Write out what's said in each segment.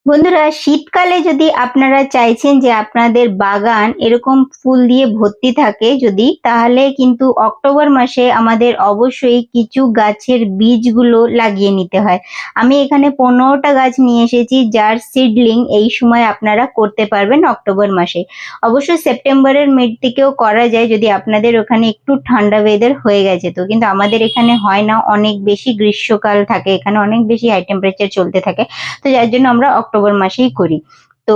বন্ধুরা, শীতকালে যদি আপনারা চাইছেন যে আপনাদের বাগান এরকম ফুল দিয়ে ভর্তি থাকে যদি, তাহলে কিন্তু অক্টোবর মাসে আমাদের অবশ্যই কিছু গাছের বীজগুলো লাগিয়ে নিতে হয়। আমি এখানে 15টা গাছ নিয়ে এসেছি, যার সিডলিং এই সময় আপনারা করতে পারবেন অক্টোবর মাসে। অবশ্য সেপ্টেম্বরের মিড থেকেও করা যায় যদি আপনাদের ওখানে একটু ঠান্ডা ওয়েদার হয়ে গেছে, তো কিন্তু আমাদের এখানে হয় না, অনেক বেশি গ্রীষ্মকাল থাকে, এখানে অনেক বেশি হাই টেম্পারেচার চলতে থাকে। তো যার জন্য আমরা অক্টোবর মাসেই করি। তো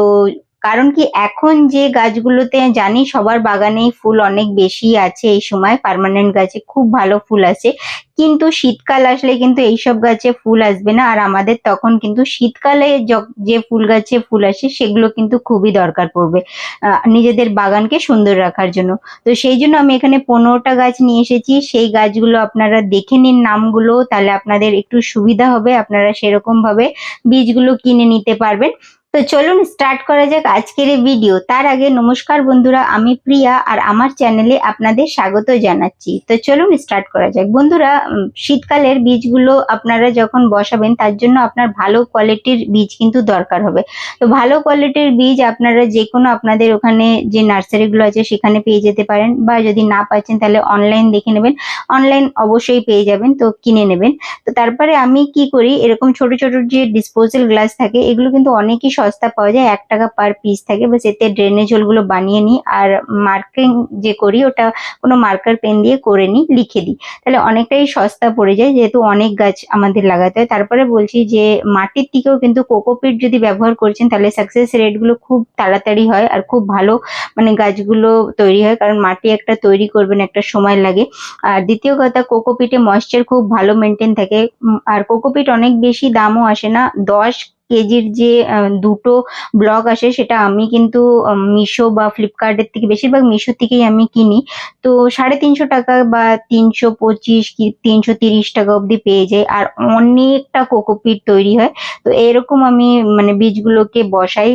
কারণ কি, এখন যে গাছগুলোতে জানি সবার বাগানেই ফুল অনেক বেশি আছে, এই সময় পার্মানেন্ট গাছে খুব ভালো ফুল আসে, কিন্তু শীতকাল আসলে কিন্তু এইসব গাছে ফুল আসবে না। আর আমাদের তখন কিন্তু শীতকালে যে ফুল গাছে ফুল আসে সেগুলো কিন্তু খুবই দরকার পড়বে নিজেদের বাগানকে সুন্দর রাখার জন্য। তো সেই জন্য আমি এখানে 15টা গাছ নিয়ে এসেছি। সেই গাছগুলো আপনারা দেখে নিন নামগুলো, তাহলে আপনাদের একটু সুবিধা হবে, আপনারা সেরকম ভাবে বীজগুলো কিনে নিতে পারবেন। তো চলুন স্টার্ট করা যাক আজকের এই ভিডিও। তার আগে নমস্কার বন্ধুরা, আমি প্রিয়া আর আমার চ্যানেলে আপনাদের স্বাগত জানাচ্ছি। তো চলুন স্টার্ট করা যাক বন্ধুরা। শীতকালের বীজগুলো আপনারা যখন বসাবেন তার জন্য আপনার ভালো কোয়ালিটির বীজ কিন্তু দরকার হবে। তো ভালো কোয়ালিটির বীজ আপনারা যে কোনো আপনাদের ওখানে যে নার্সারিগুলো আছে সেখানে পেয়ে যেতে পারেন, বা যদি না পাচ্ছেন তাহলে অনলাইন দেখে নেবেন। অনলাইন অবশ্যই পেয়ে যাবেন, তো কিনে নেবেন। তো তারপরে আমি কি করি, এরকম ছোট ছোট যে ডিসপোজাল গ্লাস থাকে এগুলো কিন্তু অনেকই সস্তা পাওয়া যায়, 1 টাকা পার পিস থাকে। বাস এতে ড্রেনেজ হোলগুলো বানিয়ে নিই, আর মার্কিং যে করি ওটা কোনো মার্কার পেন দিয়ে করে নিই, লিখে দিই, তাহলে অনেকটাই সস্তা পড়ে যায়, যেহেতু অনেক গাছ আমাদের লাগাতে হয়। তারপরে বলছি যে মাটির থেকেও কিন্তু কোকোপিট যদি ব্যবহার করছেন তাহলে সাকসেস রেট গুলো খুব তাড়াতাড়ি হয় আর খুব ভালো, মানে গাছগুলো তৈরি হয়, কারণ মাটি একটা তৈরি করবেন একটা সময় লাগে। আর দ্বিতীয় কথা, কোকোপিটে ময়েশ্চার খুব ভালো মেনটেন থাকে। আর কোকোপিট অনেক বেশি দামও আসে না, 10 কেজির যে দুটো ব্লক আসে সেটা আমি কিন্তু মিশো বা ফ্লিপকার্টের থেকে, বেশিরভাগ মিশো থেকেই আমি কিনি। তো 350 টাকা বা 325 কি 330 টাকা অব্দি পেয়ে যায়, আর অনেকটা কোকোপিট তৈরি হয়। তো এরকম আমি মানে বীজগুলোকে বসাই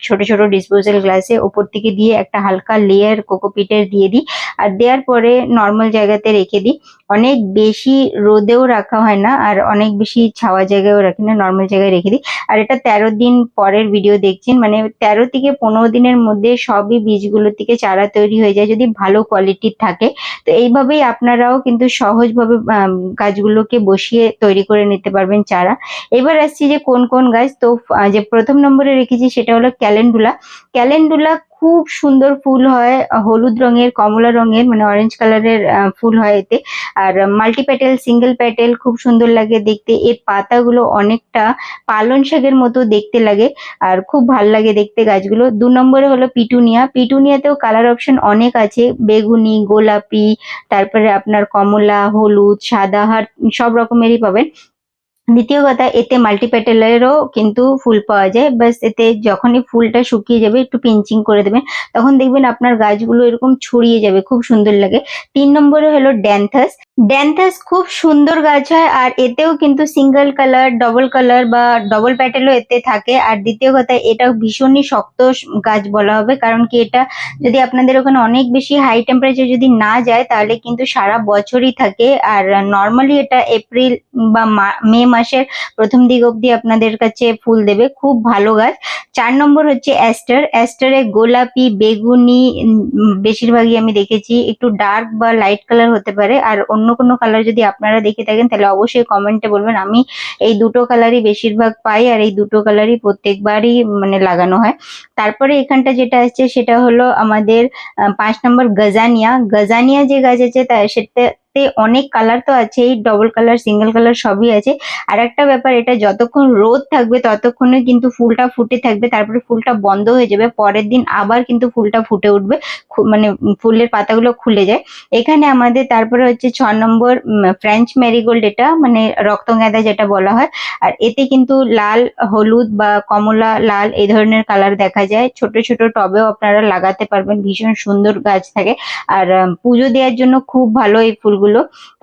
ছোট ছোট ডিসপোজাল গ্লাসে, ওপর থেকে দিয়ে একটা হালকা লেয়ার কোকোপিটের দিয়ে দিই, আর দেওয়ার পরে নর্মাল জায়গাতে রেখে দিই। অনেক বেশি রোদেও রাখা হয় না, আর অনেক বেশি ছাওয়া জায়গায়ও রাখি না, নর্মাল জায়গায় রেখে দিই। আর এটা 13 দিন পরের ভিডিও দেখছেন, মানে 13 থেকে 15 দিনের মধ্যে সবই বীজগুলো থেকে চারা তৈরি হয়ে যায় যদি ভালো কোয়ালিটির থাকে। তো এইভাবেই আপনারাও কিন্তু সহজভাবে গাছগুলোকে বসিয়ে তৈরি করে নিতে পারবেন চারা। এবার আসছি যে কোন কোন গাছ। তো যে প্রথম নম্বরে রেখেছি সেটা হলো ক্যালেন্ডুলা। ক্যালেন্ডুলা খুব সুন্দর ফুল হয়, হলুদ রঙের, কমলা রঙের, মানে অরেঞ্জ কালারের ফুল হয় এতে। আর মাল্টি প্যাটেল, সিঙ্গেল প্যাটেল, খুব সুন্দর লাগে দেখতে। এর পাতাগুলো অনেকটা পালং শাকের মতো দেখতে লাগে, আর খুব ভাল লাগে দেখতে গাছগুলো। 2 নম্বরে হলো পিটুনিয়া। পিটুনিয়াতেও কালার অপশন অনেক আছে, বেগুনি, গোলাপি, তারপরে আপনার কমলা, হলুদ, সাদা, সব রকমেরই পাবেন। দ্বিতীয় কথা, এতে মাল্টিপ্যাটেলেরও কিন্তু ফুল পাওয়া যায়। বাস এতে যখনই ফুলটা শুকিয়ে যাবে একটু পিঞ্চিং করে দেবেন, তখন দেখবেন আপনার গাছগুলো এরকম ছড়িয়ে যাবে, খুব সুন্দর লাগে। 3 নম্বরে হলো ড্যান্থাস। ড্যান্থাস খুব সুন্দর গাছ হয়, আর এতেও কিন্তু সিঙ্গেল কালার, ডবল কালার বা ডবল প্যাটেলও এতে থাকে। আর দ্বিতীয় কথা, এটা ভীষণই শক্ত গাছ বলা হবে, কারণ কি এটা যদি আপনাদের ওখানে অনেক বেশি হাই টেম্পারেচার যদি না যায় তাহলে কিন্তু সারা বছরই থাকে। আর নর্মালি এটা এপ্রিল বা মে মাসের প্রথম দিক অব্দি আপনাদের কাছে ফুল দেবে, খুব ভালো গাছ। 4 নম্বর হচ্ছে অ্যাস্টার। অ্যাস্টারে গোলাপি, বেগুনি, বেশিরভাগই আমি দেখেছি, একটু ডার্ক বা লাইট কালার হতে পারে। আর অন্য কোনো কালার যদি আপনারা দেখে থাকেন তাহলে অবশ্যই কমেন্টে বলবেন। আমি এই দুটো কালারই বেশিরভাগ পাই, আর এই দুটো কালারই প্রত্যেকবারই মানে লাগানো হয়। তারপরে এখানটা যেটা আসছে সেটা হলো আমাদের 5 নম্বর গজানিয়া। গজানিয়া যে গাছ আছে সেটাতে অনেক কালার তো আছেই, ডবল কালার, সিঙ্গেল কালার সবই আছে। আর একটা ব্যাপার, এটা যতক্ষণ রোদ থাকবে ততক্ষণে কিন্তু ফুলটা ফুটে থাকবে, তারপরে ফুলটা বন্ধ হয়ে যাবে, পরের দিন আবার কিন্তু ফুলটা ফুটে উঠবে, মানে ফুলের পাতাগুলো খুলে যায়। এখানে আমাদের তারপরে হচ্ছে 6 নম্বর ফ্রেঞ্চ ম্যারিগোল্ড, এটা মানে রক্তগাঁদা যেটা বলা হয়। আর এতে কিন্তু লাল, হলুদ বা কমলা লাল এই ধরনের কালার দেখা যায়। ছোট ছোট টবেও আপনারা লাগাতে পারবেন, ভীষণ সুন্দর গাছ থাকে। আর পুজো দেওয়ার জন্য খুব ভালো এই ফুলগুলো।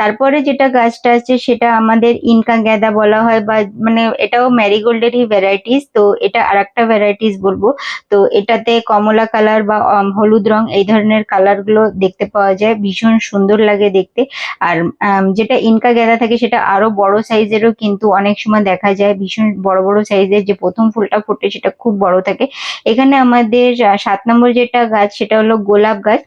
তারপরে যেটা গাছটা আছে সেটা আমাদের ইনকা গ্যাদা বলা হয়, বা মানে এটাও ম্যারিগোল্ডেরই ভ্যারাইটিস, তো এটা আরেকটা ভ্যারাইটিস বলবো। তো এটাতে কমলা কালার বা হলুদ রং এই ধরনের কালার গুলো দেখতে পাওয়া যায়, ভীষণ সুন্দর লাগে দেখতে। আর যেটা ইনকা গাঁদা থাকে সেটা আরো বড় সাইজেরও কিন্তু অনেক সময় দেখা যায়, ভীষণ বড় বড় সাইজের, যে প্রথম ফুলটা ফোটে সেটা খুব বড় থাকে। এখানে আমাদের 7 নম্বর যেটা গাছ সেটা হলো গোলাপ গাছ।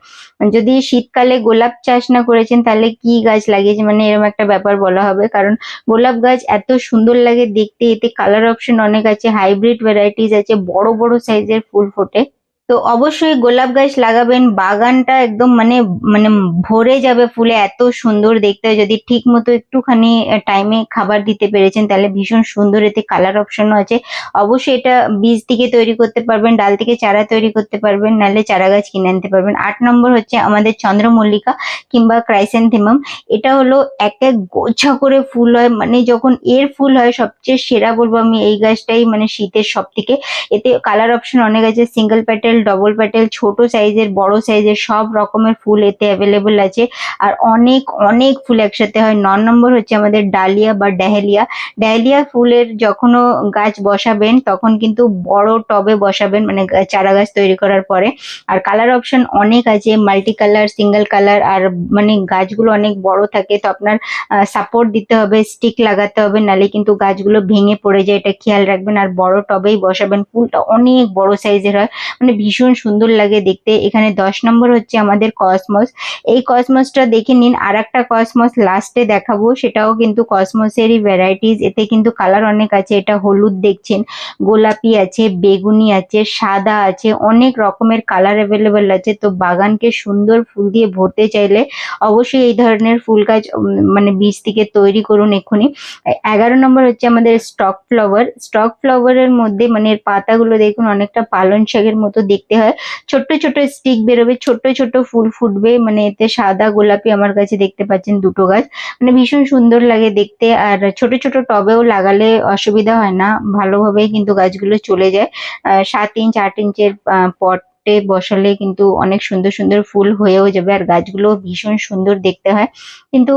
যদি শীতকালে গোলাপ চাষ না করেছেন তাহলে কি গাছ লাগিয়েছে, মানে এরকম একটা ব্যাপার বলা হবে। কারণ গোলাপ গাছ এত সুন্দর লাগে দেখতে, এতে কালার অপশন অনেক আছে, হাইব্রিড ভ্যারাইটিস আছে, বড় বড় সাইজের ফুল ফোটে। তো অবশ্যই গোলাপ গাছ লাগাবেন, বাগানটা একদম মানে মানে ভরে যাবে ফুলে, এত সুন্দর দেখতে হয়। যদি ঠিক মতো একটুখানি টাইমে খাবার দিতে পেরেছেন তাহলে ভীষণ সুন্দর, এতে কালার অপশনও আছে। অবশ্যই এটা বীজ থেকে তৈরি করতে পারবেন, ডাল থেকে চারা তৈরি করতে পারবেন, নাহলে চারা গাছ কিনে আনতে পারবেন। 8 নম্বর হচ্ছে আমাদের চন্দ্রমল্লিকা কিংবা ক্রাইসেন্থেমাম। এটা হলো এক এক গোছা করে ফুল হয়, মানে যখন এর ফুল হয় সবচেয়ে সেরা বলবো আমি এই গাছটাই, মানে শীতের সব থেকে। এতে কালার অপশন অনেক আছে, সিঙ্গেল প্যাটেল, ডবল প্যাটেল, ছোট সাইজের, বড় সাইজের, সব রকমের ফুল এতে অ্যাভেলেবল আছে। আর অনেক অনেক ফুল একসাথে হয়। 9 নম্বর হচ্ছে আমাদের ডালিয়া বা ড্যাহেলিয়া। ড্যাহেলিয়া ফুলের যখনও গাছ বসাবেন তখন কিন্তু বড় টবে বসাবেন, মানে চারা গাছ তৈরি করার পরে। আর কালার অপশন অনেক আছে, মাল্টি কালার, সিঙ্গেল কালার। আর মানে গাছগুলো অনেক বড় থাকে, তো আপনার সাপোর্ট দিতে হবে, স্টিক লাগাতে হবে, নালে কিন্তু গাছগুলো ভেঙে পড়ে যায়, এটা খেয়াল রাখবেন। আর বড় টবেই বসাবেন, ফুলটা অনেক বড় সাইজের হয়, মানে ভীষণ সুন্দর লাগে দেখতে। এখানে 10 নম্বর হচ্ছে আমাদের কসমস। এই কসমসটা দেখে নিন, আর একটা কসমস লাস্টে দেখাবো, সেটাও কিন্তু কসমসেরই ভ্যারাইটিস। এতে কিন্তু কালার অনেক আছে, এটা হলুদ দেখছেন, গোলাপি আছে, বেগুনি আছে, সাদা আছে, অনেক রকমের কালার অ্যাভেলেবেল আছে। তো বাগানকে সুন্দর ফুল দিয়ে ভরতে চাইলে অবশ্যই এই ধরনের ফুল গাছ মানে বীজ থেকে তৈরি করুন এক্ষুনি। 11 নম্বর হচ্ছে আমাদের স্টক ফ্লাওয়ার। স্টক ফ্লাওয়ারের মধ্যে মানে এর পাতাগুলো দেখুন অনেকটা পালং শাকের মতো দেখতে হয়, ছোট্ট ছোট স্টিক বেরোবে, ছোট্ট ছোট ফুল ফুটবে, মানে এতে সাদা গোলাপি আমার কাছে দেখতে পাচ্ছেন দুটো গাছ, মানে ভীষণ সুন্দর লাগে দেখতে। আর ছোট ছোট টবেও লাগালে অসুবিধা হয় না, ভালোভাবেই কিন্তু গাছগুলো চলে যায়। 7 ইঞ্চ 8 ইঞ্চের পটে বসালে কিন্তু অনেক সুন্দর সুন্দর ফুল হয়েও যাবে, আর গাছগুলো ভীষণ সুন্দর দেখতে হয়। কিন্তু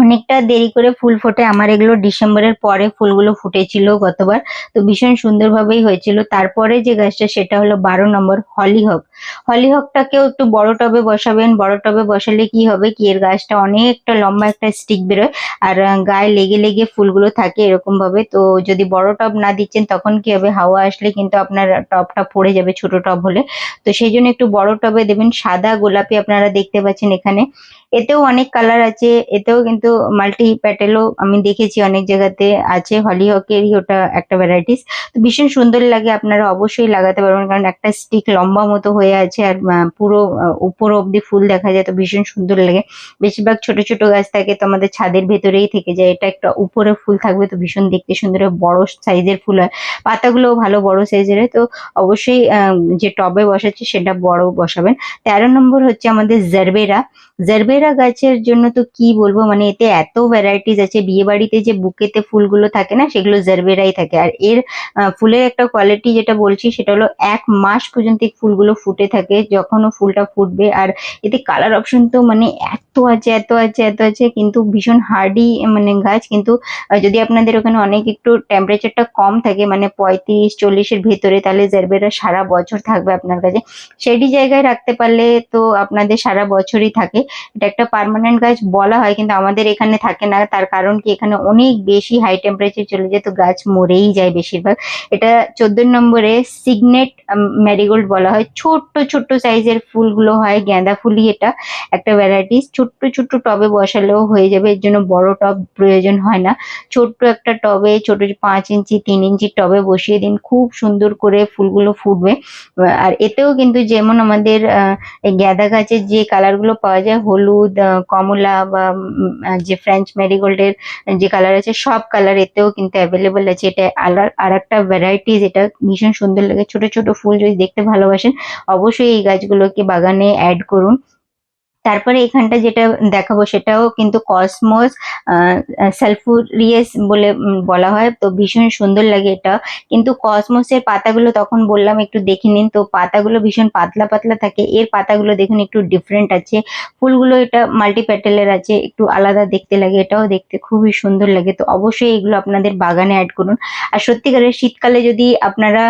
অনেকটা দেরি করে ফুল ফোটে, আমার এগুলো ডিসেম্বরের পরে ফুলগুলো ফুটেছিল গতবার, তো ভীষণ সুন্দরভাবেই হয়েছিল। তারপরে যে গাছটা সেটা হলো 12 নম্বর হলিহক। হলিহকটাকেও একটু বড় টবে বসাবেন, বড় টবে বসালে কি হবে কি এর গাছটা অনেকটা লম্বা একটা স্টিক বেরোয়, আর গায়ে লেগে লেগে ফুলগুলো থাকে এরকম ভাবে। তো যদি বড় টব না দিচ্ছেন তখন কি হবে, হাওয়া আসলে কিন্তু আপনার টবটা পড়ে যাবে ছোট টব হলে। তো সেই জন্য একটু বড় টবে দেবেন। সাদা গোলাপি আপনারা দেখতে পাচ্ছেন এখানে, এতেও অনেক কালার আছে, এতেও কিন্তু মাল্টি প্যাটেলও আমি দেখেছি অনেক জায়গাতে আছে, হলিহকেরই ওটা একটা ভ্যারাইটিস। তো ভীষণ সুন্দর লাগে, আপনারা অবশ্যই লাগাতে পারবেন, কারণ একটা স্টিক লম্বা মতো হয়ে আছে, আর পুরো উপর অব্দি ফুল দেখা যায়, তো ভীষণ সুন্দর লাগে। বেশিরভাগ ছোট ছোট গাছ থাকে তো আমাদের ছাদের ভেতরেই থেকে যায়, এটা একটা উপরে ফুল থাকবে তো ভীষণ দেখতে সুন্দর হয়, বড় সাইজের ফুল হয়, পাতাগুলোও ভালো বড় সাইজের হয়। তো অবশ্যই যে টবে বসাচ্ছি সেটা বড় বসাবেন। 13 নম্বর হচ্ছে আমাদের জারবেরা। জারবেরা গাছের জন্য তো কি বলবো, মানে এতে এত ভ্যারাইটিস আছে, বিয়ে বাড়িতে যে বুকেতে ফুলগুলো থাকে না সেগুলো জারবেরাই থাকে। আর এর ফুলের একটা কোয়ালিটি যেটা বলছি সেটা হলো 1 মাস পর্যন্ত এই ফুলগুলো ফুটে থাকে, যখনও ফুলটা ফুটবে। আর এতে কালার অপশন তো মানে এত আছে এত আছে এত আছে, কিন্তু ভীষণ হার্ডি মানে গাছ। কিন্তু যদি আপনাদের ওখানে অনেক একটু টেম্পারেচারটা কম থাকে, মানে 35-40-এর ভেতরে, তাহলে জারবেরা সারা বছর থাকবে আপনার কাছে। সেটি জায়গায় রাখতে পারলে তো আপনাদের সারা বছরই থাকে। এটা একটা পার্মানেন্ট গাছ বলা হয়, কিন্তু আমাদের এখানে থাকে না, তার কারণ কি এখানে অনেক বেশি হাই টেম্পারেচার চলে যায়, তো গাছ মরেই যায় বেশিরভাগ। এটা 14 নম্বরে সিগনেট ম্যারিগোল্ড বলা হয়, ছোট্ট ছোট্ট সাইজের ফুলগুলো হয়, গাঁদা ফুলই এটা একটা ভ্যারাইটিস। ছোট্ট ছোট্ট টবে বসালেও হয়ে যাবে, এর জন্য বড় টব প্রয়োজন হয় না। ছোট্ট একটা টবে, ছোট 5 ইঞ্চি 3 ইঞ্চি টবে বসিয়ে দিন, খুব সুন্দর করে ফুলগুলো ফুটবে। আর এতেও কিন্তু যেমন আমাদের এই গাঁদা গাছের যে কালার গুলো পাওয়া যায়, হলুদ, কমলা বা যে ফ্রেঞ্চ ম্যারিগোল্ডের যে কালার আছে, সব কালার এতেও কিন্তু অ্যাভেলেবল আছে। এটা আর একটা ভ্যারাইটিস, এটা ভীষণ সুন্দর লাগে। ছোট ছোট ফুল যদি দেখতে ভালোবাসেন অবশ্যই এই গাছগুলোকে বাগানে অ্যাড করুন। তারপরে এখানটা যেটা দেখাবো সেটাও কিন্তু কসমস সালফুরিয়াস বলে বলা হয়, তো ভীষণ সুন্দর লাগে এটা। কিন্তু কসমসের পাতাগুলো তখন বললাম একটু দেখে নিন, তো পাতাগুলো ভীষণ পাতলা পাতলা থাকে, এর পাতাগুলো দেখুন একটু ডিফারেন্ট আছে, ফুলগুলো এটা মাল্টি প্যাটেলের আছে, একটু আলাদা দেখতে লাগে, এটাও দেখতে খুবই সুন্দর লাগে। তো অবশ্যই এগুলো আপনাদের বাগানে অ্যাড করুন। আর সত্যিকারের শীতকালে যদি আপনারা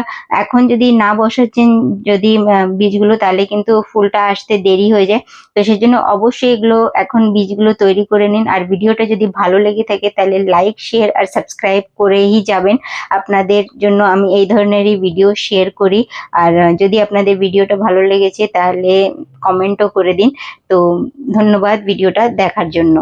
এখন যদি না বসাচ্ছেন যদি বীজগুলো, তাহলে কিন্তু ফুলটা আসতে দেরি হয়ে যায়। তো সেই জন্য অবশ্যই এগুলো এখন বীজগুলো তৈরি করে নিন। আর ভিডিওটা যদি ভালো লেগে থাকে তাহলে লাইক, শেয়ার আর সাবস্ক্রাইব করেই যাবেন। আপনাদের জন্য আমি এই ধরনেরই ভিডিও শেয়ার করি। আর যদি আপনাদের ভিডিওটা ভালো লেগেছে তাহলে কমেন্টও করে দিন। তো ধন্যবাদ ভিডিওটা দেখার জন্য।